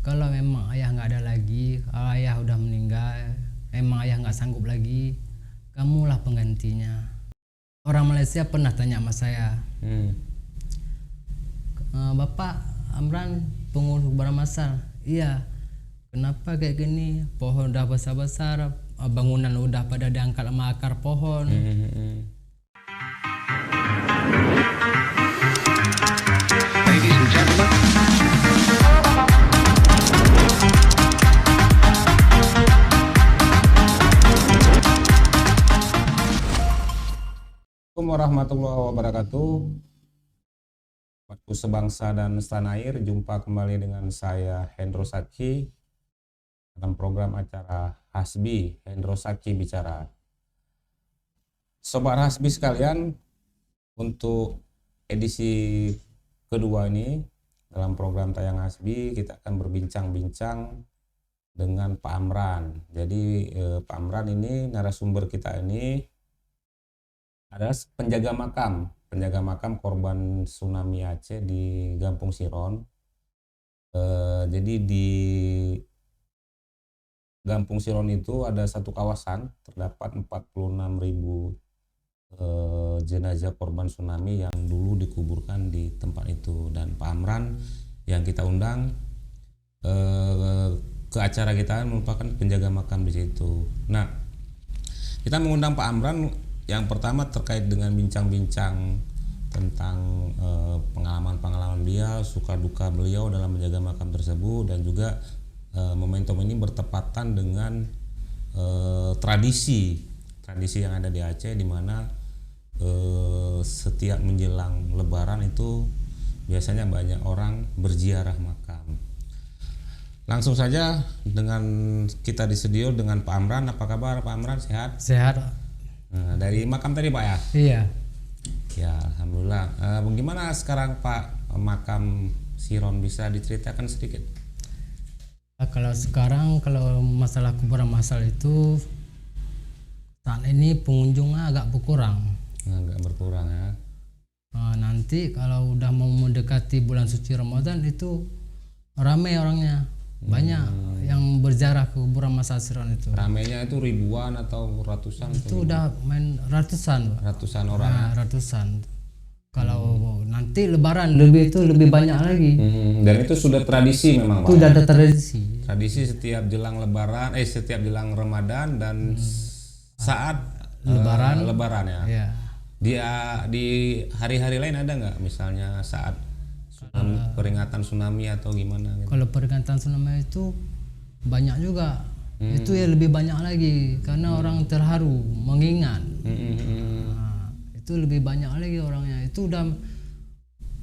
Kalau memang ayah nggak ada lagi, kalau ayah udah meninggal, memang ayah nggak sanggup lagi, kamulah penggantinya. Orang Malaysia pernah tanya sama saya, Bapak Amran pengurus kubura masal. Iya. Kenapa kayak gini? Pohon udah besar-besar, bangunan udah pada diangkat sama akar pohon. Ladies and gentlemen. Assalamualaikum warahmatullahi wabarakatuh. Waktu sebangsa dan setanah air, jumpa kembali dengan saya Hendro Saki dalam program acara Hasbi Hendro Saki Bicara. Sobat Hasbi sekalian, untuk edisi kedua ini dalam program Tayang Hasbi kita akan berbincang-bincang dengan Pak Amran. Jadi Pak Amran ini narasumber kita ini adalah penjaga makam korban tsunami Aceh di Gampung Siron. Jadi di Gampung Siron itu ada satu kawasan, terdapat 46.000 jenazah korban tsunami yang dulu dikuburkan di tempat itu. Dan Pak Amran yang kita undang ke acara kita merupakan penjaga makam di situ. Nah, kita mengundang Pak Amran yang pertama terkait dengan bincang-bincang tentang pengalaman-pengalaman beliau, suka duka beliau dalam menjaga makam tersebut, dan juga momentum ini bertepatan dengan tradisi yang ada di Aceh, di mana setiap menjelang Lebaran itu biasanya banyak orang berziarah makam. Langsung saja dengan kita di studio dengan Pak Amran. Apa kabar Pak Amran? Sehat? Sehat. Nah, dari makam tadi Pak ya? Iya. Ya, alhamdulillah. Bagaimana sekarang Pak makam Siron, bisa diceritakan sedikit? Kalau sekarang kalau masalah kuburan masal itu saat ini pengunjungnya agak berkurang. Agak berkurang ya. Nanti kalau udah mau mendekati bulan suci Ramadan itu ramai orangnya. Banyak yang berziarah ke kuburan masal Siron itu. Ramainya itu ribuan atau ratusan? Itu udah main ratusan, Pak. Ratusan orang. Ratusan. Kalau nanti Lebaran lebih banyak lagi. Dan itu sudah tradisi memang Pak. Itu udah ada tradisi. Tradisi setiap jelang Lebaran, setiap jelang Ramadan dan saat Lebaran ya. Iya. Di hari-hari lain ada nggak, misalnya saat peringatan tsunami atau gimana gitu? Kalau peringatan tsunami itu banyak juga. Itu ya lebih banyak lagi karena orang terharu mengingat. Itu lebih banyak lagi orangnya. Itu udah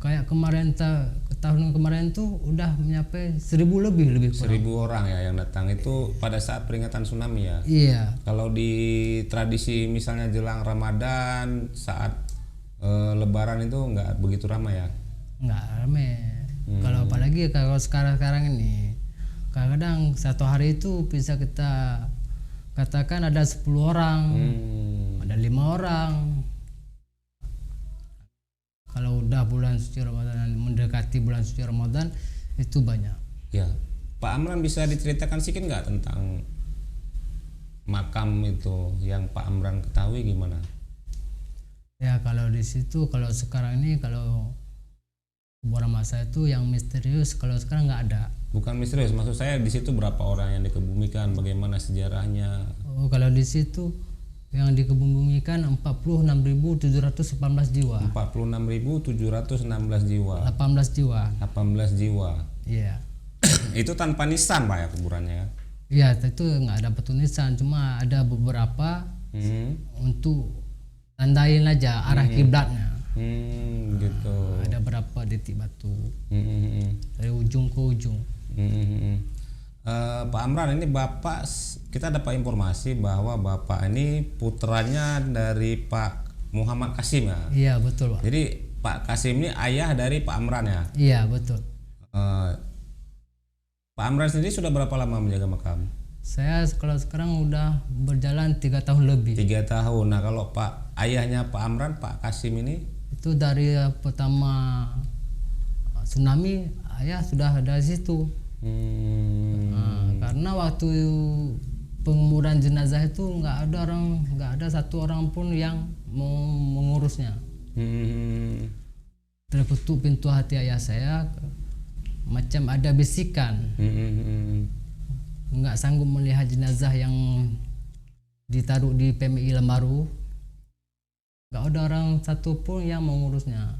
kayak kemarin tahun kemarin tuh udah mencapai 1.000 lebih kurang. 1.000 orang ya yang datang itu pada saat peringatan tsunami ya. Iya. Kalau di tradisi misalnya jelang Ramadan, saat Lebaran itu nggak begitu ramai ya? Nggak rame. Kalau apalagi kalau sekarang ini kadang-kadang satu hari itu bisa kita katakan ada 10 orang, ada 5 orang. Kalau udah bulan suci Ramadan, mendekati bulan suci Ramadan itu banyak. Ya, Pak Amran bisa diceritakan sedikit nggak tentang makam itu yang Pak Amran ketahui gimana? Ya kalau di situ, kalau sekarang ini kalau kuburan masal itu yang misterius kalau sekarang nggak ada. Bukan misterius, maksud saya di situ berapa orang yang dikebumikan, bagaimana sejarahnya? Oh, kalau di situ yang dikebumikan 46.718 jiwa. 46.716 jiwa. 18 jiwa. 18 jiwa. Iya. Itu tanpa nisan Pak ya kuburannya? Iya, itu nggak ada petulisan, cuma ada beberapa untuk tandain aja arah kiblatnya. Gitu. Ada berapa detik batu dari ujung ke ujung. Pak Amran, ini Bapak, kita dapat informasi bahwa Bapak ini putranya dari Pak Muhammad Kasim ya? Iya betul Pak. Jadi Pak Kasim ini ayah dari Pak Amran ya? Iya betul. Pak Amran sendiri sudah berapa lama menjaga makam? Saya kalau sekarang udah berjalan 3 tahun lebih. 3 tahun. Nah kalau Pak ayahnya Pak Amran, Pak Kasim ini? Itu dari pertama tsunami ayah sudah ada di situ. Karena waktu penguburan jenazah itu nggak ada satu orang pun yang mau mengurusnya. Terkutuk pintu hati ayah saya, macam ada bisikan, nggak sanggup melihat jenazah yang ditaruh di PMI Lembaru, nggak ada orang satu pun yang mengurusnya.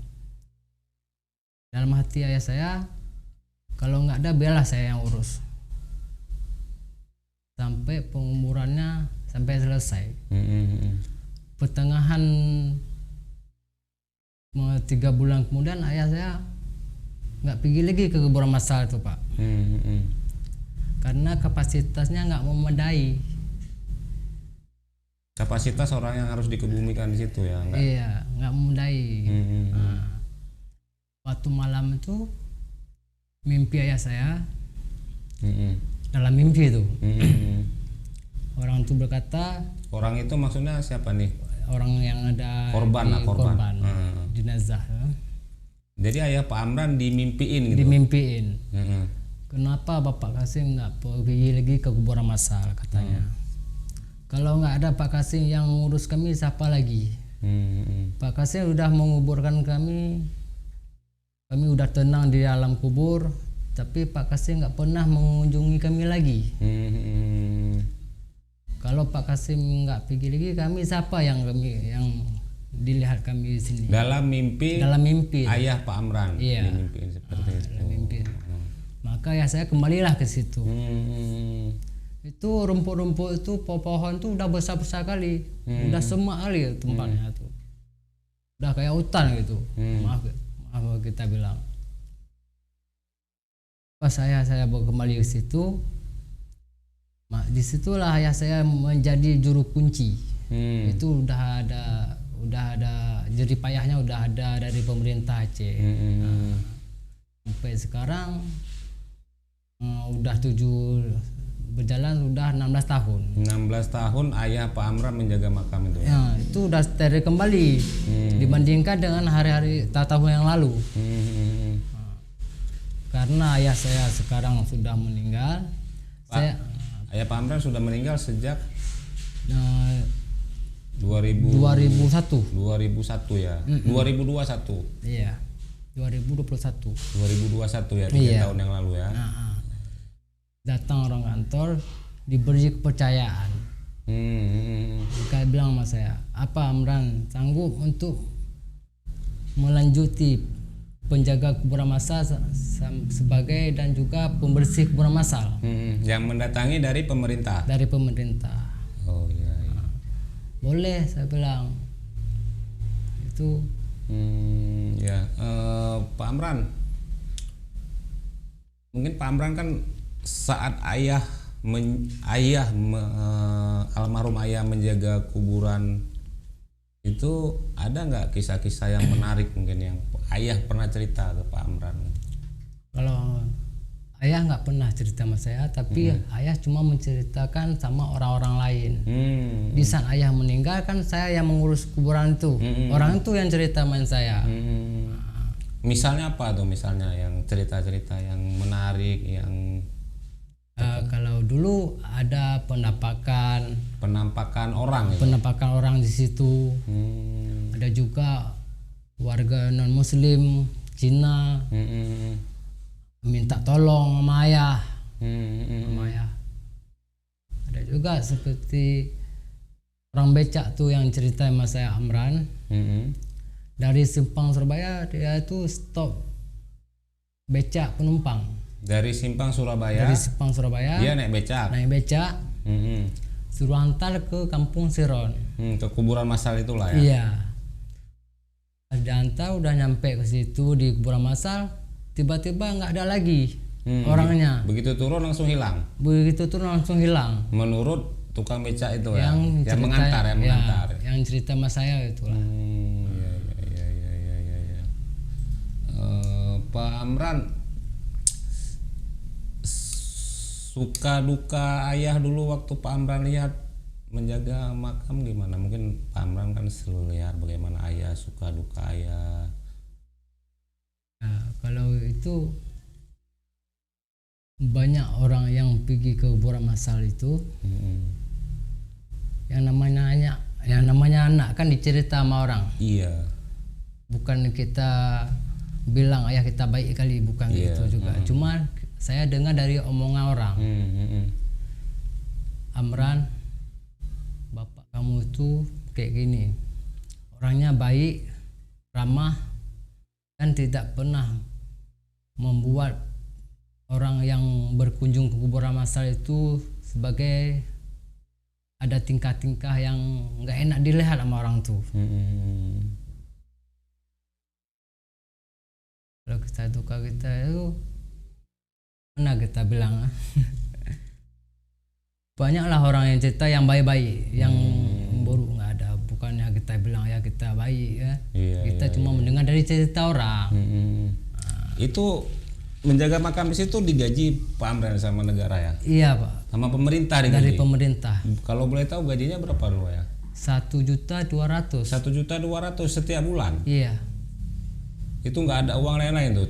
Dalam hati ayah saya, kalau nggak ada biarlah saya yang urus sampai penguburannya sampai selesai. Pertengahan 3 bulan kemudian ayah saya nggak pergi lagi ke kuburan massal itu, Pak. Karena kapasitasnya nggak memadai. Kapasitas orang yang harus dikebumikan di situ ya? Iya, nggak memadai. Waktu malam itu mimpi ayah saya, dalam mimpi itu orang itu berkata, orang itu maksudnya siapa nih? orang yang ada Korban. jenazah. Jadi ayah Pak Amran dimimpiin gitu? Dimimpiin. Kenapa Bapak Kasim nggak pergi lagi ke kuburan massal, katanya. Kalau nggak ada Pak Kasim yang ngurus kami, siapa lagi? Pak Kasim udah menguburkan kami udah tenang di alam kubur, tapi Pak Kasim nggak pernah mengunjungi kami lagi. Kalau Pak Kasim nggak pergi lagi, kami siapa yang dilihat kami di sini? Dalam mimpi ayah Pak Amran. Iya. Dimimpiin seperti itu. Dalam mimpi. Maka ya saya kembalilah ke situ. Itu rumput-rumput itu, pohon itu udah besar-besar kali, udah semak kali tempatnya tuh, udah kayak hutan gitu. Maaf kita bilang. Pas saya kembali ke situ, disitulah ayah saya menjadi juru kunci. Itu udah ada jerih payahnya udah ada dari pemerintah Aceh. Sampai sekarang udah berjalan sudah 16 tahun. 16 tahun ayah Pak Amran menjaga makam itu ya? Ya, itu udah steril kembali dibandingkan dengan hari-hari tahun yang lalu. Karena ayah saya sekarang sudah meninggal. Ayah Pak Amran sudah meninggal sejak 2001 ya. 2021. Iya, 2021 ya, 3 tahun yang lalu ya. Datang orang kantor, diberi kepercayaan. Mereka bilang sama saya, apa Amran sanggup untuk melanjuti penjaga kuburan massal sebagai dan juga pembersih kuburan massal? Yang mendatangi dari pemerintah? Dari pemerintah. Oh iya. Boleh, saya bilang. Itu. Pak Amran, mungkin Pak Amran kan saat almarhum ayah menjaga kuburan itu, ada nggak kisah-kisah yang menarik mungkin yang ayah pernah cerita ke Pak Amran? Kalau ayah nggak pernah cerita sama saya, tapi ayah cuma menceritakan sama orang-orang lain. Di saat ayah meninggal kan saya yang mengurus kuburan itu. Orang itu yang cerita sama saya. Misalnya apa tuh, misalnya yang cerita-cerita yang menarik yang kalau dulu ada penampakan orang gitu? Penampakan orang di situ. Ada juga warga non muslim Cina minta tolong sama ayah. Ada juga seperti orang becak tuh yang cerita sama saya, Amran. Dari Simpang Surabaya, dia itu stop becak penumpang. Dari Simpang Surabaya dia naik becak. Suruh antar ke Kampung Siron, ke kuburan massal itulah ya. Iya, ada antar, udah nyampe ke situ di kuburan massal, tiba-tiba nggak ada lagi orangnya. Begitu turun langsung hilang. Menurut tukang becak itu yang mengantar. Yang cerita sama saya itulah. Pak Amran, suka duka ayah dulu waktu Pak Amran lihat menjaga makam gimana? Mungkin Pak Amran kan selalu lihat bagaimana ayah, suka duka ayah. Nah, kalau itu banyak orang yang pergi ke kuburan masal itu yang namanya anak kan dicerita sama orang. Iya. Bukan kita bilang ayah kita baik kali, bukan Iya, gitu juga. Cuma saya dengar dari omongan orang. Amran, bapak kamu itu kayak gini, orangnya baik, ramah, dan tidak pernah membuat orang yang berkunjung ke kuburan masal itu sebagai ada tingkah-tingkah yang nggak enak dilihat sama orang tuh. Kalau kita duka kita itu mana kita bilang banyaklah orang yang cerita yang baik-baik, yang buruk nggak ada. Bukannya kita bilang ya kita baik ya, kita cuma mendengar dari cerita orang. Itu menjaga makam di situ digaji Pak Amran sama negara ya? Iya Pak. Sama pemerintah digaji? Dari pemerintah. Kalau boleh tahu gajinya berapa dulu ya? 1.200.000. 1.200.000 setiap bulan? Iya. Itu nggak ada uang lain-lain tuh?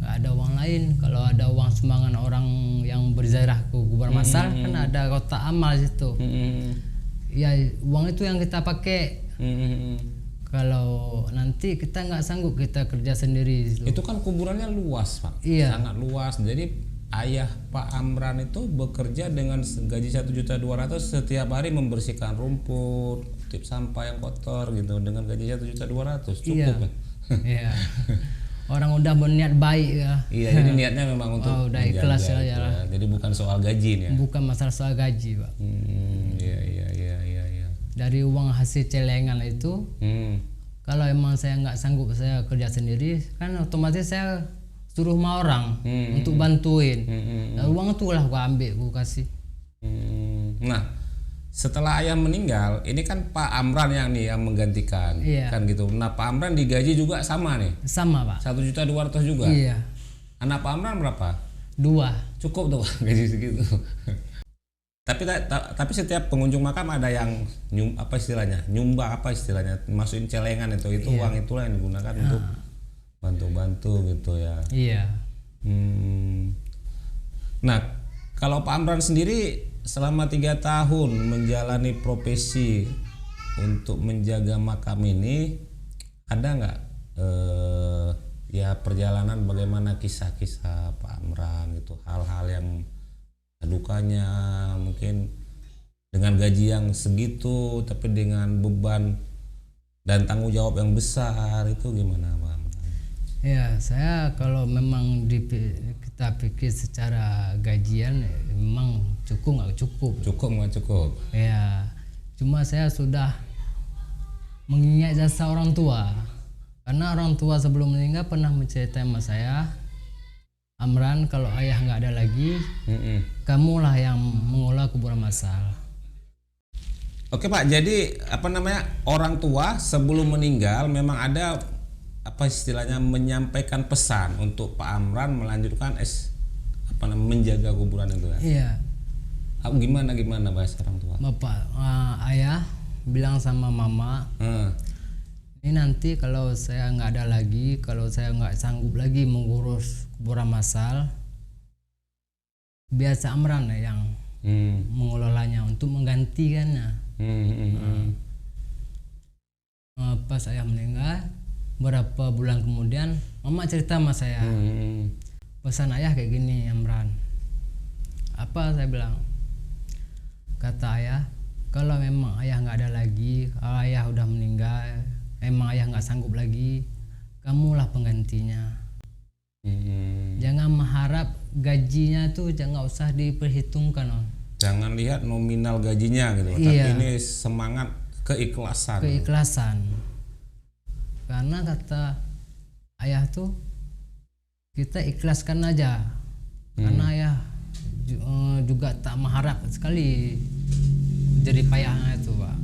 Nggak ada uang lain. Kalau ada uang sumbangan orang yang berziarah ke kuburan masal kan ada kotak amal situ. Ya uang itu yang kita pakai. Kalau nanti kita nggak sanggup kita kerja sendiri. Itu kan kuburannya luas Pak, Iya. sangat luas. Jadi ayah Pak Amran itu bekerja dengan gaji 1.200.000 setiap hari membersihkan rumput, tip sampah yang kotor gitu dengan gaji 1.200.000 cukup Iya. ya? Iya. Orang udah berniat baik ya. Iya, jadi niatnya memang untuk udah ikhlas menjaga aja itu lah. ya. Jadi bukan soal gaji nih ya. Bukan masalah soal gaji Pak. Iya. Dari uang hasil celengan itu, kalau emang saya nggak sanggup saya kerja sendiri, kan otomatis saya suruh sama orang untuk bantuin. Nah, uang itu lah gua ambil, gua kasih. Nah, setelah ayah meninggal, ini kan Pak Amran yang menggantikan, Iya. kan gitu. Nah, Pak Amran digaji juga sama nih, Sama Pak. 1.200.000 juga. Iya. Anak Pak Amran berapa? 2. Cukup tuh gaji segitu. Tapi setiap pengunjung makam ada yang nyumbang apa istilahnya, masukin celengan itu uang itulah yang digunakan untuk bantu-bantu gitu ya. Iya. Nah, kalau Pak Amran sendiri selama 3 tahun menjalani profesi untuk menjaga makam ini, ada nggak ya perjalanan bagaimana kisah-kisah Pak Amran itu, hal-hal yang dukanya mungkin dengan gaji yang segitu tapi dengan beban dan tanggung jawab yang besar, itu gimana Pak Amran? Ya, saya kalau memang kita pikir secara gajian memang cukup nggak cukup. Cukup. Ya, cuma saya sudah mengingat jasa orang tua. Karena orang tua sebelum meninggal pernah menceritakan sama saya, Amran, kalau ayah nggak ada lagi, kamulah yang mengolah kuburan masal. Oke Pak, jadi orang tua sebelum meninggal memang ada istilahnya menyampaikan pesan untuk Pak Amran melanjutkan menjaga kuburan itu ya? Iya. Gimana bahasa orang tua? Bapak, ayah bilang sama mama, ini nanti kalau saya nggak ada lagi, kalau saya nggak sanggup lagi mengurus kuburan masal, biasa Amran yang mengelolanya untuk menggantikannya. Pas ayah meninggal, berapa bulan kemudian mama cerita sama saya, pesan ayah kayak gini Amran. Apa saya bilang? Kata ayah, kalau memang ayah nggak ada lagi, kalau ayah udah meninggal, emang ayah nggak sanggup lagi, kamulah penggantinya. Jangan mengharap gajinya tuh jangan usah diperhitungkan. Jangan lihat nominal gajinya gitu, Iya. tapi ini semangat keikhlasan. Karena kata ayah tuh kita ikhlaskan aja. Karena ayah juga tak mengharap sekali jadi payahnya itu Pak.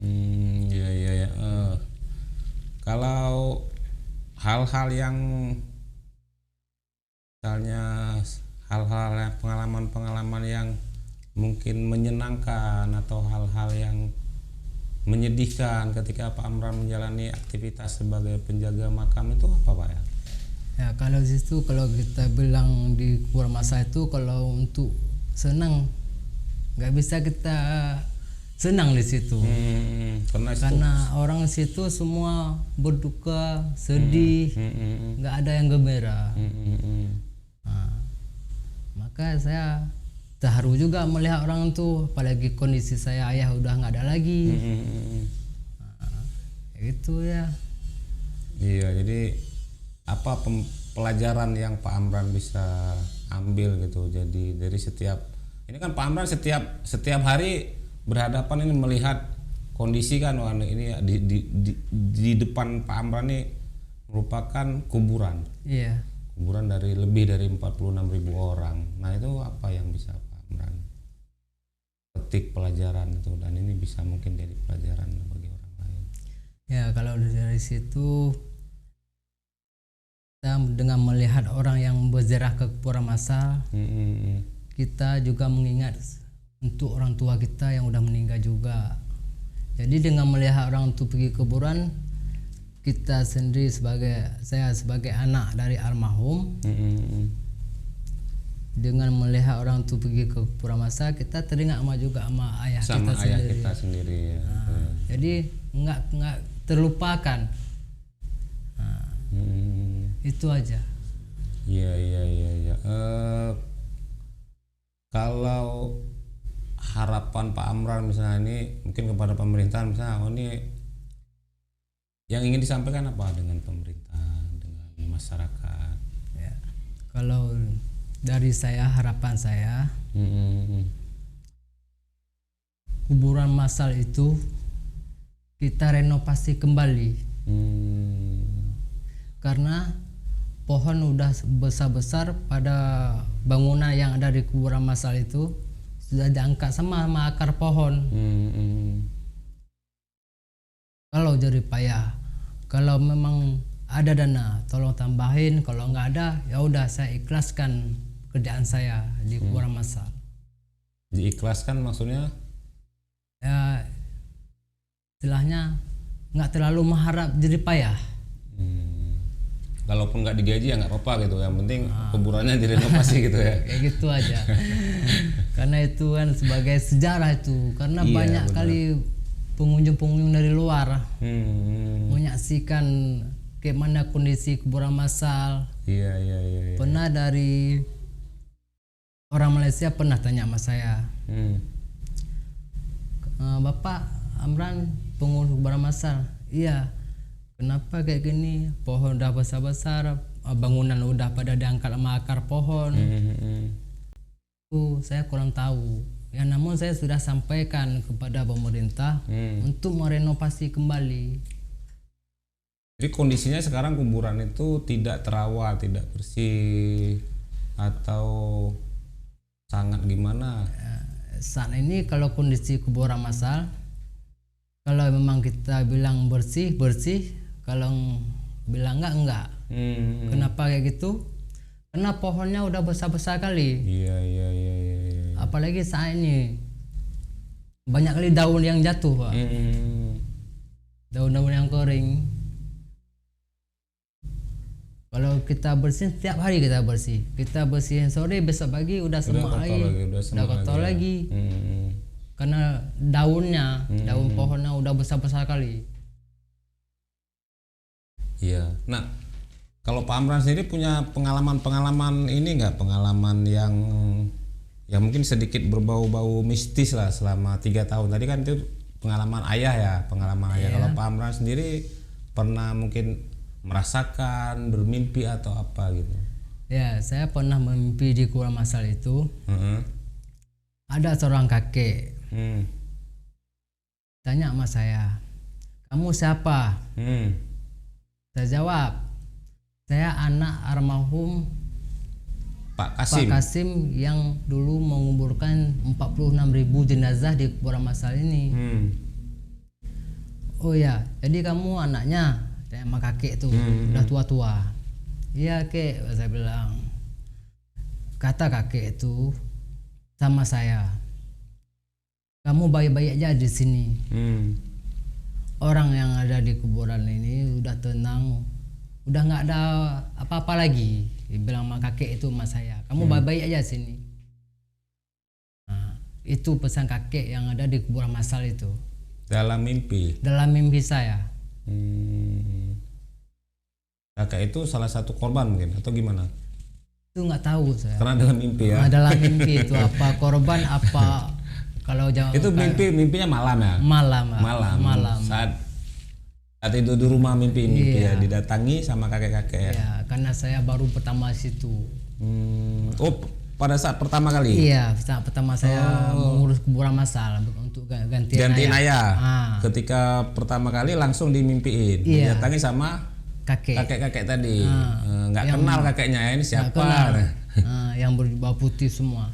Iya. Kalau hal-hal yang misalnya pengalaman-pengalaman yang mungkin menyenangkan atau hal-hal yang menyedihkan ketika Pak Amran menjalani aktivitas sebagai penjaga makam itu apa Pak ya? Ya kalau di situ kalau kita bilang di kuburan masal itu kalau untuk senang nggak bisa kita senang di situ. Karena orang situ semua berduka, sedih, nggak ada yang gembira. Nah, maka saya terharu juga melihat orang itu, apalagi kondisi saya ayah udah nggak ada lagi. Itu ya. Iya, jadi apa pelajaran yang Pak Amran bisa ambil gitu? Jadi dari setiap ini kan Pak Amran setiap hari berhadapan ini melihat kondisi kan, wah ini di depan Pak Amran ini merupakan kuburan. Iya. Kuburan dari lebih dari 46.000 orang. Nah itu apa yang bisa Pak Amran petik pelajaran itu, dan ini bisa mungkin jadi pelajaran bagi orang lain. Ya kalau dari situ kita dengan melihat orang yang berziarah ke kuburan masal, kita juga mengingat untuk orang tua kita yang udah meninggal juga. Jadi dengan melihat orang itu pergi ke kuburan, kita sendiri saya sebagai anak dari almarhum, dengan melihat orang itu pergi ke kuburan masal, kita teringat juga sama ayah Sama kita ayah sendiri. kita sendiri ya. Jadi nggak terlupakan. Itu aja. Iya. Kalau harapan Pak Amran misalnya ini mungkin kepada pemerintahan, misalnya ini yang ingin disampaikan apa dengan pemerintah, dengan masyarakat? Ya. Kalau dari saya, harapan saya, kuburan masal itu kita renovasi kembali. Karena pohon udah besar-besar pada bangunan yang ada di kuburan masal itu sudah diangkat sama akar pohon. Kalau jadi payah, kalau memang ada dana tolong tambahin, kalau nggak ada ya udah saya ikhlaskan kerjaan saya di kuburan masal. Diikhlaskan maksudnya? Ya istilahnya nggak terlalu mengharap jadi payah. Kalaupun nggak digaji ya nggak apa-apa gitu, yang penting kuburannya direnovasi gitu ya. Kayak gitu aja. Karena itu kan sebagai sejarah itu, karena Iya, banyak benar. kali pengunjung-pengunjung dari luar menyaksikan kayak mana kondisi kuburan masal. Iya. Pernah dari orang Malaysia pernah tanya sama saya, Bapak Amran pengurus kuburan masal? Iya. Kenapa kayak gini? Pohon udah besar-besar, bangunan udah pada diangkat sama akar pohon. Saya kurang tahu. Ya namun saya sudah sampaikan kepada pemerintah untuk merenovasi kembali. Jadi kondisinya sekarang kuburan itu tidak terawat, tidak bersih, atau sangat gimana? Saat ini kalau kondisi kuburan masal, kalau memang kita bilang bersih, kalau bilang enggak. Kenapa kayak gitu? Karena pohonnya udah besar-besar kali. Iya. Apalagi saat ini banyak kali daun yang jatuh, Pak. Daun-daun yang kering. Kalau kita bersihin setiap hari kita bersihin sore, besok pagi udah semua lagi, udah kotor lagi. Karena daunnya, daun pohonnya udah besar-besar kali. Iya. Nah, kalau Pak Amran sendiri punya pengalaman ini nggak? Pengalaman yang mungkin sedikit berbau-bau mistis lah selama 3 tahun. Tadi kan itu pengalaman ayah ya, Iya. Kalau Pak Amran sendiri pernah mungkin merasakan, bermimpi atau apa gitu? Ya, saya pernah mimpi di kuburan masal itu. Ada seorang kakek tanya sama saya, kamu siapa? Saya jawab, saya anak almarhum Pak Pak Kasim yang dulu menguburkan 46.000 jenazah di kuburan masal ini. Oh ya, jadi kamu anaknya? Tanya sama kakek tuh, udah tua-tua. Iya kek, saya bilang. Kata kakek itu sama saya, kamu baik-baik aja di sini. Orang yang ada di kuburan ini udah tenang, udah nggak ada apa-apa lagi. Dia bilang sama kakek itu sama saya, kamu baik-baik aja sini. Nah, itu pesan kakek yang ada di kuburan masal itu Dalam mimpi. dalam mimpi saya. Kakak itu salah satu korban mungkin atau gimana? Itu nggak tahu saya. Karena dalam mimpi ya. Nah, dalam mimpi itu apa korban apa kalau jangan Itu mimpinya malam ya? malam. Saat itu di rumah mimpi ya didatangi sama kakek-kakek ya. Ya, karena saya baru pertama situ. Oh, pada saat pertama kali? Iya, saat pertama saya mengurus kuburan masal untuk gantiin ayah. Ah. Ketika pertama kali langsung dimimpiin, Iya. didatangi sama Kakek. kakek-kakek tadi. Nggak kenal kakeknya, ini siapa? Yang berbaju putih semua.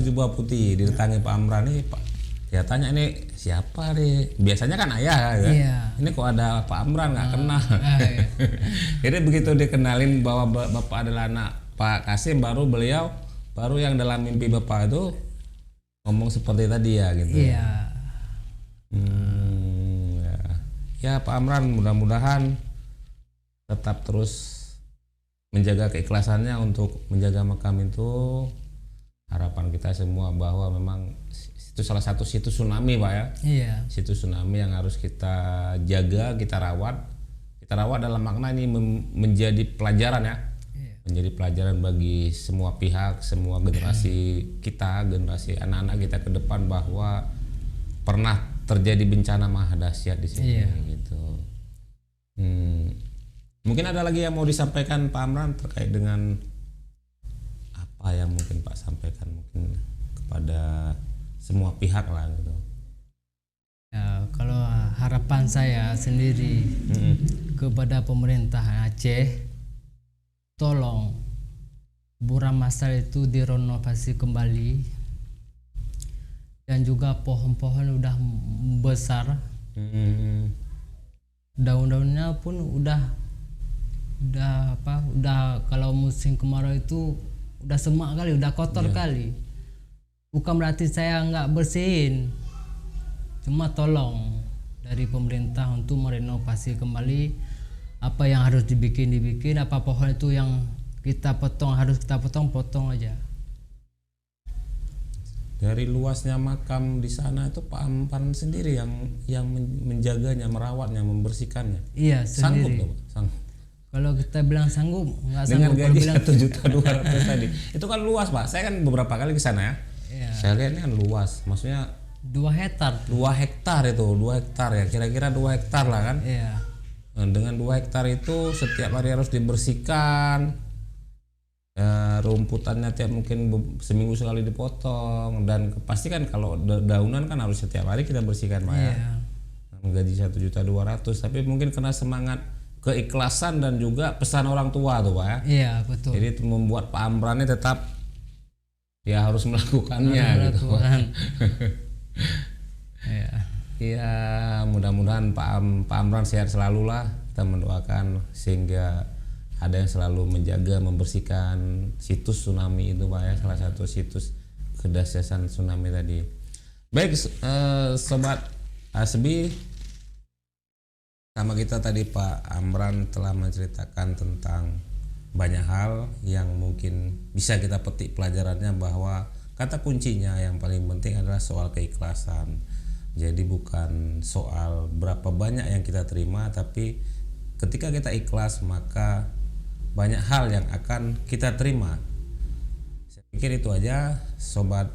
Jubah putih, didatangi Pak Amran nih, Pak. Dia tanya ini siapa nih? Biasanya kan ayah kan? Iya. Ini kok ada Pak Amran nggak kenal. Iya. Jadi begitu dikenalin bahwa Bapak adalah anak Pak Kasim, baru yang dalam mimpi Bapak itu ngomong seperti tadi ya gitu. Iya. Ya Pak Amran mudah-mudahan tetap terus menjaga keikhlasannya untuk menjaga makam itu. Harapan kita semua bahwa memang itu salah satu situs tsunami Pak ya. Iya. Situs tsunami yang harus kita jaga, kita rawat. Kita rawat dalam makna ini menjadi pelajaran ya. Iya. Menjadi pelajaran bagi semua pihak, semua generasi kita, generasi anak-anak kita ke depan bahwa pernah terjadi bencana maha dahsyat di sini gitu. Mungkin ada lagi yang mau disampaikan Pak Amran terkait dengan apa yang mungkin Pak sampaikan mungkin kepada semua pihak lah gitu. Ya, kalau harapan saya sendiri kepada pemerintah Aceh, tolong kuburan masal itu direnovasi kembali dan juga pohon-pohon udah besar, daun-daunnya pun udah kalau musim kemarau itu udah semak kali, udah kotor kali. Bukan berarti saya nggak bersihin, cuma tolong dari pemerintah untuk merenovasi kembali apa yang harus dibikin, apa pohon itu yang kita potong harus kita potong aja. Dari luasnya makam di sana itu Pak Amran sendiri yang menjaganya, merawatnya, membersihkannya. Iya, Sanggup sendiri. nggak Pak? Sanggup. Kalau kita bilang sanggup, nggak Dengan sanggup. gaji 1.200.000 tadi, itu kan luas Pak. Saya kan beberapa kali ke sana ya. Iya. Saya lihat ini kan luas, maksudnya 2 hektar. 2 hektar itu, 2 hektar ya, kira-kira 2 hektar lah kan. Iya. Nah, dengan 2 hektar itu setiap hari harus dibersihkan, rumputannya tiap mungkin seminggu sekali dipotong, dan pasti kan kalau daunan kan harus setiap hari kita bersihkan Pak ya. Gaji 1.200.000, tapi mungkin kena semangat keikhlasan dan juga pesan orang tua tuh Pak ya. Iya, betul. Jadi itu membuat Pak Amran ini tetap ya harus melakukannya gitu. Iya. Iya, mudah-mudahan Pak Amran sehat selalu lah. Kita mendoakan sehingga ada yang selalu menjaga, membersihkan situs tsunami itu Pak ya, salah satu situs kedahsyatan tsunami tadi. Baik, Sobat Asbi, sama kita tadi Pak Amran telah menceritakan tentang banyak hal yang mungkin bisa kita petik pelajarannya, bahwa kata kuncinya yang paling penting adalah soal keikhlasan. Jadi bukan soal berapa banyak yang kita terima, tapi ketika kita ikhlas maka banyak hal yang akan kita terima. Saya pikir itu aja Sobat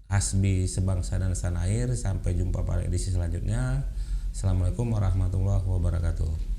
Asbi sebangsa dan setanah air. Sampai jumpa pada edisi selanjutnya. Assalamualaikum warahmatullahi wabarakatuh.